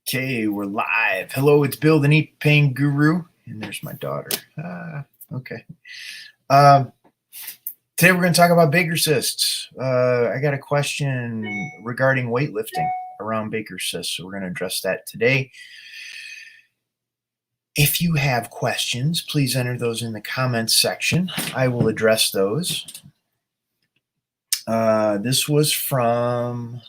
Okay, we're live. Hello, it's Bill, the knee pain guru, and there's my daughter. Okay. Today we're going to talk about Baker's cysts. I got a question regarding weightlifting around Baker's cysts, so we're going to address that today. If you have questions, please enter those in the comments section. I will address those. This was from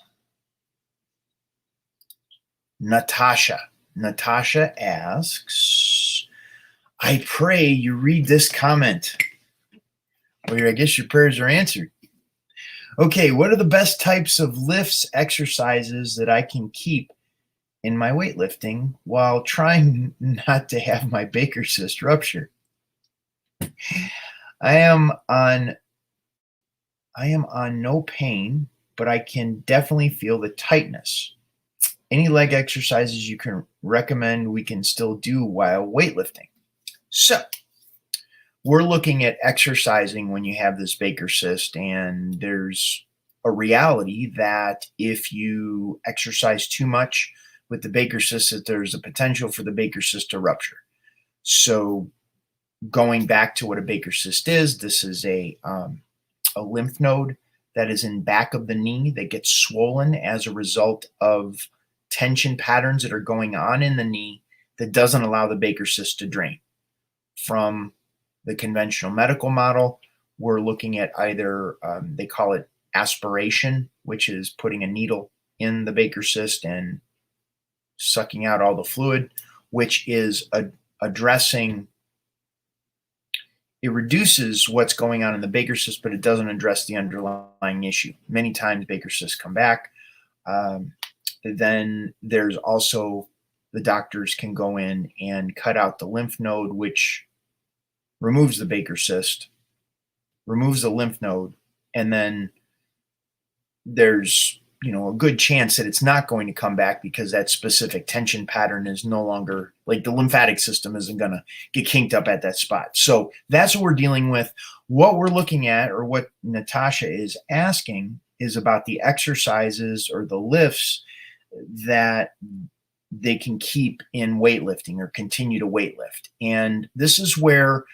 Natasha. Natasha asks, I pray you read this comment. Well, I guess your prayers are answered. Okay, what are the best types of lifts, exercises that I can keep in my weightlifting while trying not to have my Baker's cyst rupture? I am on no pain, but I can definitely feel the tightness. Any leg exercises you can recommend we can still do while weightlifting? So we're looking at exercising when you have this Baker's cyst, and there's a reality that if you exercise too much with the Baker's cyst, that there's a potential for the Baker's cyst to rupture. So going back to what a Baker's cyst is, this is a lymph node that is in back of the knee that gets swollen as a result of tension patterns that are going on in the knee that doesn't allow the Baker's cyst to drain. From the conventional medical model, we're looking at either, they call it aspiration, which is putting a needle in the Baker's cyst and sucking out all the fluid, which is addressing, it reduces what's going on in the Baker's cyst, but it doesn't address the underlying issue. Many times Baker's cysts come back. Then there's also, the doctors can go in and cut out the lymph node, which removes the Baker's cyst, removes the lymph node, and then there's, a good chance that it's not going to come back because that specific tension pattern is no longer, like the lymphatic system isn't going to get kinked up at that spot. So that's what we're dealing with. What we're looking at, or what Natasha is asking, is about the exercises or the lifts that they can keep in weightlifting or continue to weightlift. And this is where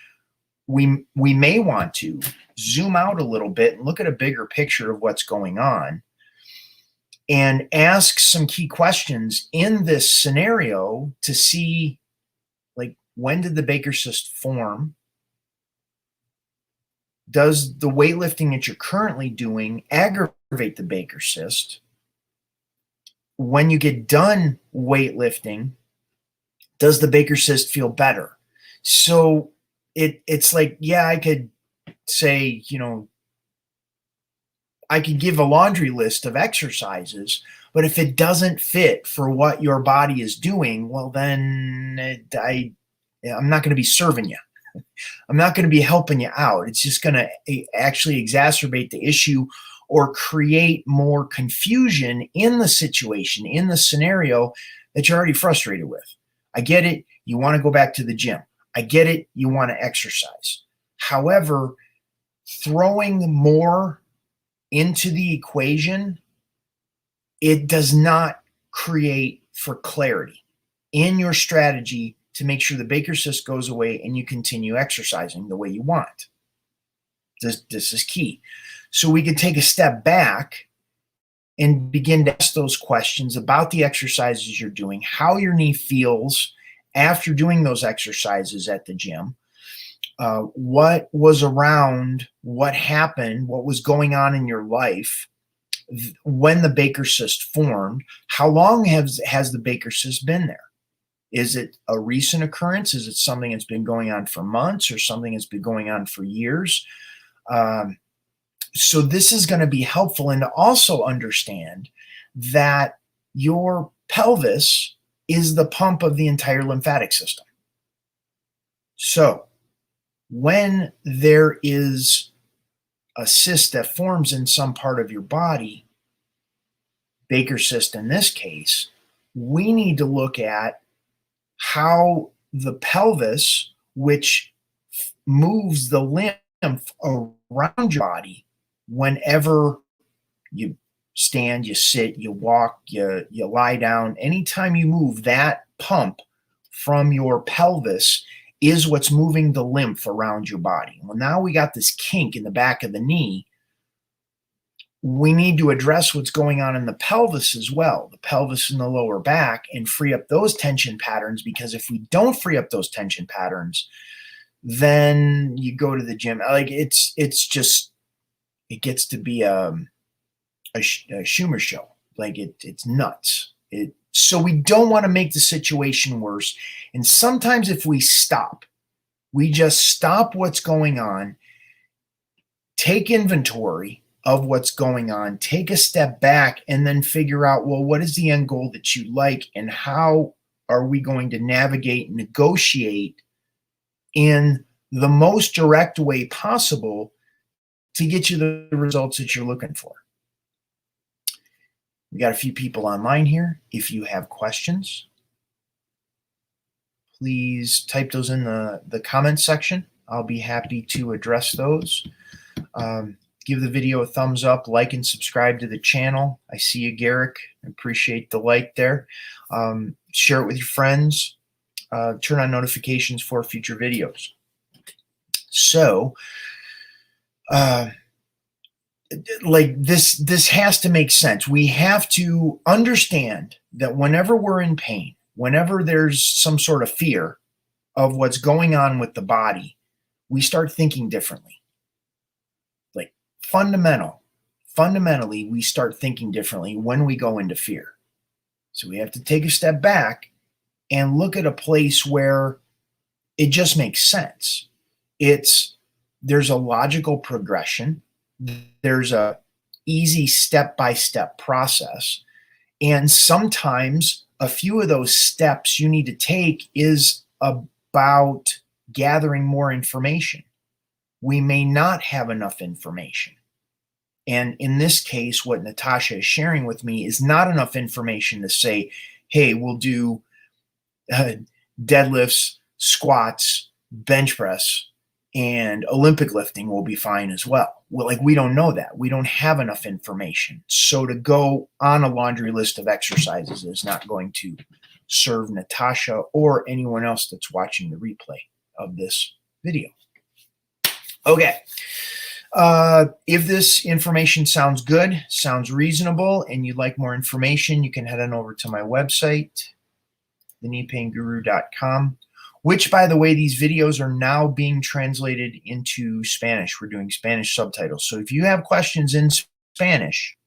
we may want to zoom out a little bit and look at a bigger picture of what's going on and ask some key questions in this scenario to see, like, when did the Baker's cyst form? Does the weightlifting that you're currently doing aggravate the Baker's cyst? When you get done weightlifting, does the Baker's cyst feel better? So it's like, yeah, I could say, I could give a laundry list of exercises, but if it doesn't fit for what your body is doing, well, then I'm not going to be serving you. I'm not going to be helping you out. It's just going to actually exacerbate the issue or create more confusion in the situation, in the scenario that you're already frustrated with. I get it. You want to go back to the gym. I get it. You want to exercise. However, throwing more into the equation, it does not create for clarity in your strategy to make sure the Baker's cyst goes away and you continue exercising the way you want. This is key. So we could take a step back and begin to ask those questions about the exercises you're doing, how your knee feels after doing those exercises at the gym, what was around, what happened, what was going on in your life when the Baker's cyst formed, how long has the Baker's cyst been there? Is it a recent occurrence? Is it something that's been going on for months or something that's been going on for years? So this is going to be helpful, and to also understand that your pelvis is the pump of the entire lymphatic system. So when there is a cyst that forms in some part of your body, Baker's cyst in this case, we need to look at how the pelvis, which moves the lymph around your body whenever you stand, you sit, you walk, you lie down. Anytime you move, that pump from your pelvis is what's moving the lymph around your body. Well, now we got this kink in the back of the knee. We need to address what's going on in the pelvis as well, the pelvis and the lower back, and free up those tension patterns, because if we don't free up those tension patterns, then you go to the gym. Like it's just, it gets to be a Schumer show. Like it's nuts. So we don't want to make the situation worse. And sometimes if we stop, we just stop what's going on, take inventory of what's going on, take a step back, and then figure out, well, what is the end goal that you like, and how are we going to navigate and negotiate in the most direct way possible to get you the results that you're looking for. We got a few people online here. If you have questions, please type those in the comments section. I'll be happy to address those. Give the video a thumbs up, like and subscribe to the channel. I see you, Garrick. I appreciate the like there. Share it with your friends. Turn on notifications for future videos. So, like this has to make sense. We have to understand that whenever we're in pain, whenever there's some sort of fear of what's going on with the body, we start thinking differently. Like fundamentally, we start thinking differently when we go into fear. So we have to take a step back and look at a place where it just makes sense. There's a logical progression. There's a easy step-by-step process. And sometimes a few of those steps you need to take is about gathering more information. We may not have enough information. And in this case, what Natasha is sharing with me is not enough information to say, hey, we'll do deadlifts, squats, bench press, and Olympic lifting will be fine as well. Well, like, we don't know that. We don't have enough information. So to go on a laundry list of exercises is not going to serve Natasha or anyone else that's watching the replay of this video. Okay. If this information sounds good, sounds reasonable, and you'd like more information, you can head on over to my website, thekneepainguru.com. Which, by the way, these videos are now being translated into Spanish. We're doing Spanish subtitles. So if you have questions in Spanish,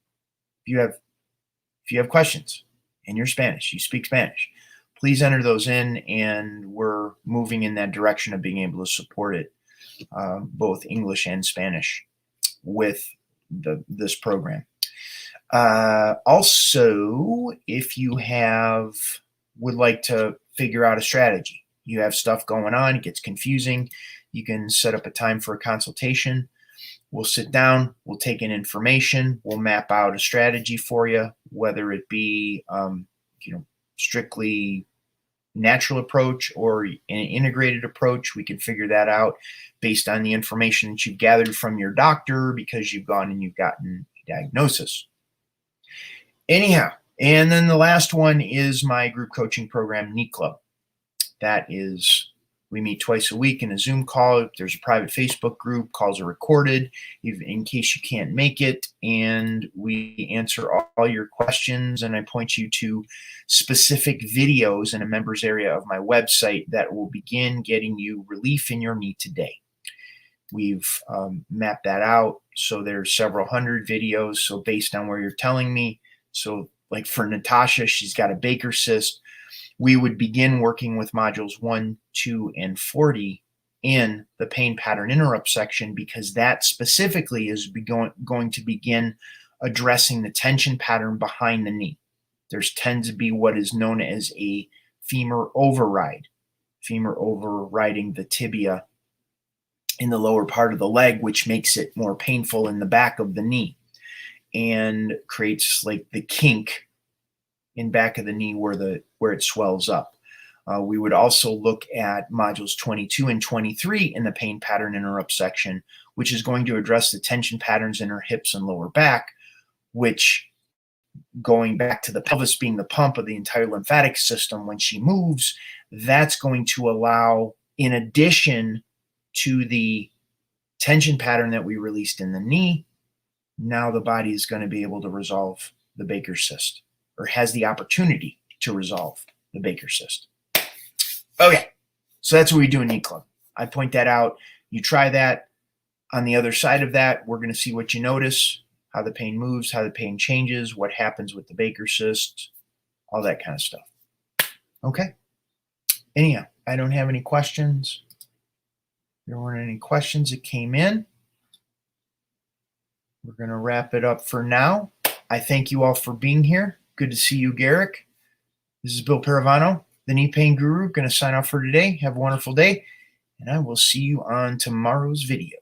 if you have questions and you're Spanish, you speak Spanish, please enter those in, and we're moving in that direction of being able to support it, both English and Spanish, with this program. Also, if you would like to figure out a strategy, you have stuff going on, it gets confusing, you can set up a time for a consultation. We'll sit down, we'll take in information, we'll map out a strategy for you, whether it be strictly natural approach or an integrated approach. We can figure that out based on the information that you've gathered from your doctor, because you've gone and you've gotten a diagnosis. Anyhow, and then the last one is my group coaching program, Knee Club. That is, we meet twice a week in a Zoom call. There's a private Facebook group. Calls are recorded in case you can't make it, and we answer all your questions, and I point you to specific videos in a members area of my website that will begin getting you relief in your knee today. We've mapped that out, so there's several hundred videos. So based on where you're telling me, so like for Natasha, she's got a Baker cyst. We would begin working with modules 1, 2, and 40 in the pain pattern interrupt section, because that specifically is going to begin addressing the tension pattern behind the knee. There's tends to be what is known as a femur override, femur overriding the tibia in the lower part of the leg, which makes it more painful in the back of the knee and creates like the kink in back of the knee where it swells up. We would also look at modules 22 and 23 in the pain pattern interrupt section, which is going to address the tension patterns in her hips and lower back, which going back to the pelvis being the pump of the entire lymphatic system, when she moves, that's going to allow, in addition to the tension pattern that we released in the knee, now the body is going to be able to resolve the Baker's cyst, or has the opportunity to resolve the Baker's cyst. Okay, so that's what we do in Knee Club. I point that out. You try that. On the other side of that, we're going to see what you notice, how the pain moves, how the pain changes, what happens with the Baker's cyst, all that kind of stuff. Okay. Anyhow, I don't have any questions. There weren't any questions that came in. We're going to wrap it up for now. I thank you all for being here. Good to see you, Garrick. This is Bill Paravano, the Knee Pain Guru. Going to sign off for today. Have a wonderful day, and I will see you on tomorrow's video.